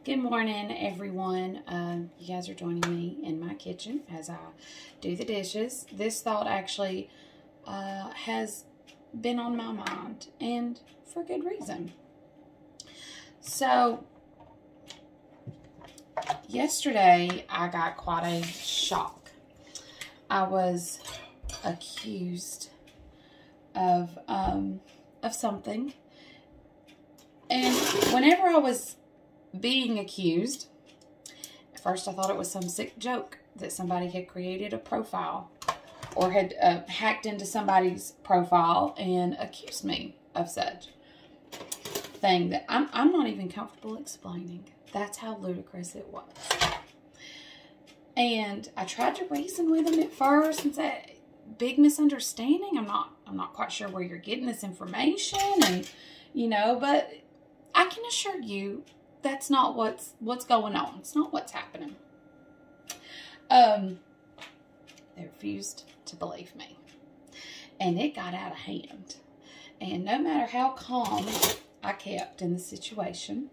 Good morning, everyone. You guys are joining me in my kitchen as I do the dishes. This thought actually has been on my mind, and for good reason. So, yesterday I got quite a shock. I was accused of something, and whenever I was being accused, at first I thought it was some sick joke that somebody had created a profile or had hacked into somebody's profile and accused me of such thing that I'm not even comfortable explaining. That's how ludicrous it was. And I tried to reason with him at first and say, big misunderstanding. I'm not quite sure where you're getting this information, and but I can assure you that's not what's going on. It's not what's happening. They refused to believe me. And it got out of hand. And no matter how calm I kept in the situation,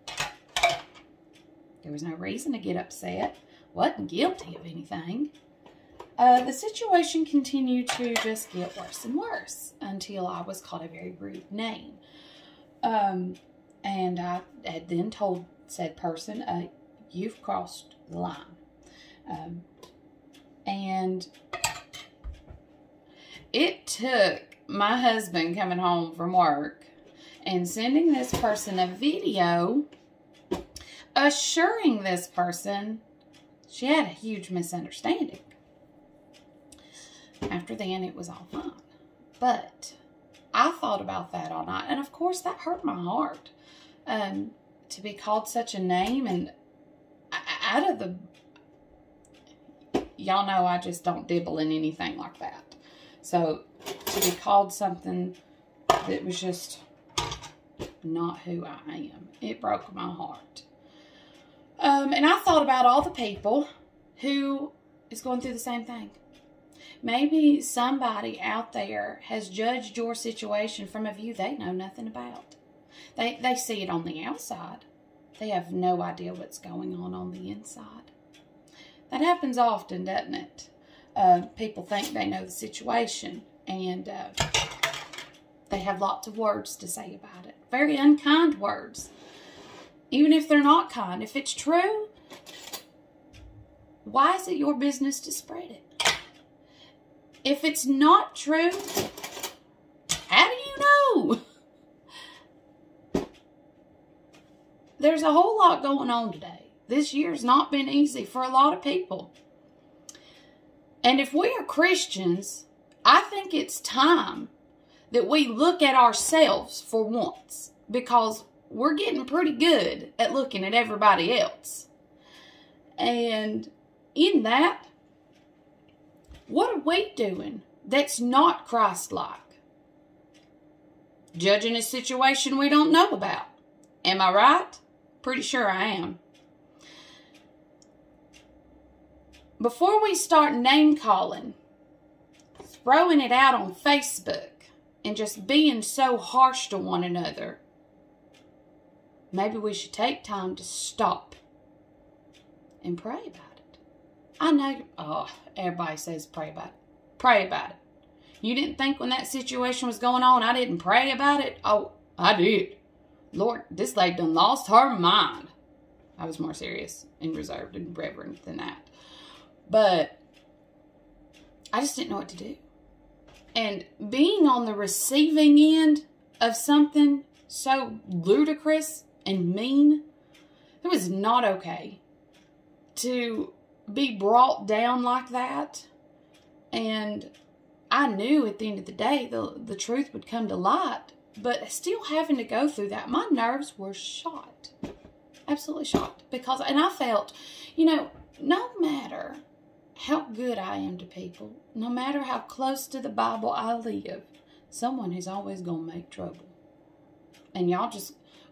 there was no reason to get upset. Wasn't guilty of anything. The situation continued to just get worse and worse until I was called a very rude name. And I had then told said person, you've crossed the line. And it took my husband coming home from work and sending this person a video assuring this person she had a huge misunderstanding. After then, it was all fine. But I thought about that all night, and of course that hurt my heart. To be called such a name, and out of the, y'all know I just don't dibble in anything like that. So to be called something that was just not who I am, it broke my heart. And I thought about all the people who is going through the same thing. Maybe somebody out there has judged your situation from a view they know nothing about. They see it on the outside. They have no idea what's going on the inside. That happens often, doesn't it? People think they know the situation, and they have lots of words to say about it. Very unkind words. Even if they're not kind. If it's true, why is it your business to spread it? If it's not true, how do you know? There's a whole lot going on today. This year's not been easy for a lot of people. And if we are Christians, I think it's time that we look at ourselves for once, because we're getting pretty good at looking at everybody else. And in that, what are we doing that's not Christ-like? Judging a situation we don't know about. Am I right? Pretty sure I am. Before we start name-calling, throwing it out on Facebook, and just being so harsh to one another, maybe we should take time to stop and pray about it. I know, everybody says pray about it. Pray about it. You didn't think when that situation was going on, I didn't pray about it? Oh, I did. Lord, this lady done lost her mind. I was more serious and reserved and reverent than that. But I just didn't know what to do. And being on the receiving end of something so ludicrous and mean, it was not okay to be brought down like that. And I knew at the end of the day the truth would come to light. But still having to go through that, my nerves were shot. Absolutely shot. And I felt, no matter how good I am to people, no matter how close to the Bible I live, someone is always going to make trouble. And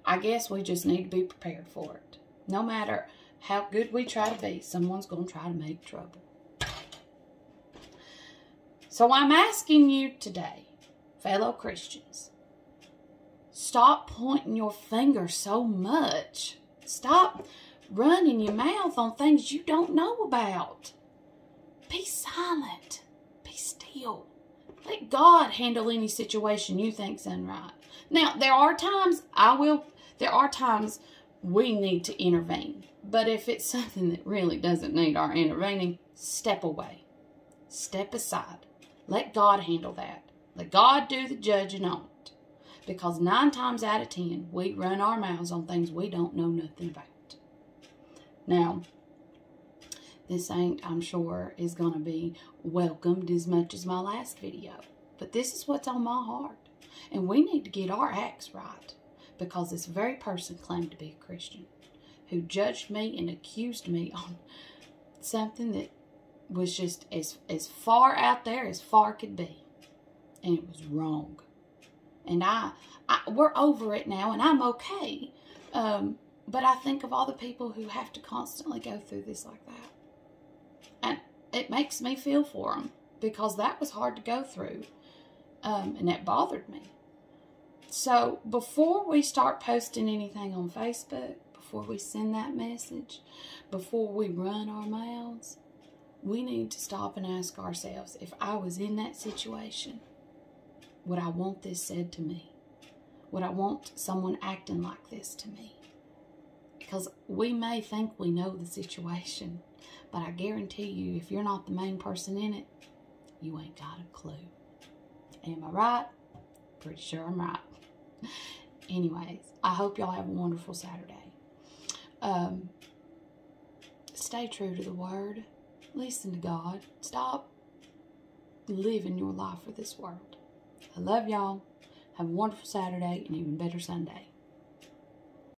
I guess we just need to be prepared for it. No matter how good we try to be, someone's going to try to make trouble. So I'm asking you today, fellow Christians, stop pointing your finger so much. Stop running your mouth on things you don't know about. Be silent. Be still. Let God handle any situation you think's unright. Now, there are times we need to intervene. But if it's something that really doesn't need our intervening, step away. Step aside. Let God handle that. Let God do the judging on it. Because 9 times out of 10, we run our mouths on things we don't know nothing about. Now, this ain't, I'm sure, is going to be welcomed as much as my last video. But this is what's on my heart. And we need to get our acts right. Because this very person claimed to be a Christian, who judged me and accused me on something that was just as far out there as far could be. And it was wrong. And we're over it now, and I'm okay. But I think of all the people who have to constantly go through this like that. And it makes me feel for them, because that was hard to go through. And that bothered me. So before we start posting anything on Facebook, before we send that message, before we run our mouths, we need to stop and ask ourselves, if I was in that situation, would I want this said to me? Would I want someone acting like this to me? Because we may think we know the situation, but I guarantee you, if you're not the main person in it, you ain't got a clue. Am I right? Pretty sure I'm right. Anyways, I hope y'all have a wonderful Saturday. Stay true to the Word. Listen to God. Stop living your life for this world. I love y'all. Have a wonderful Saturday and even better Sunday.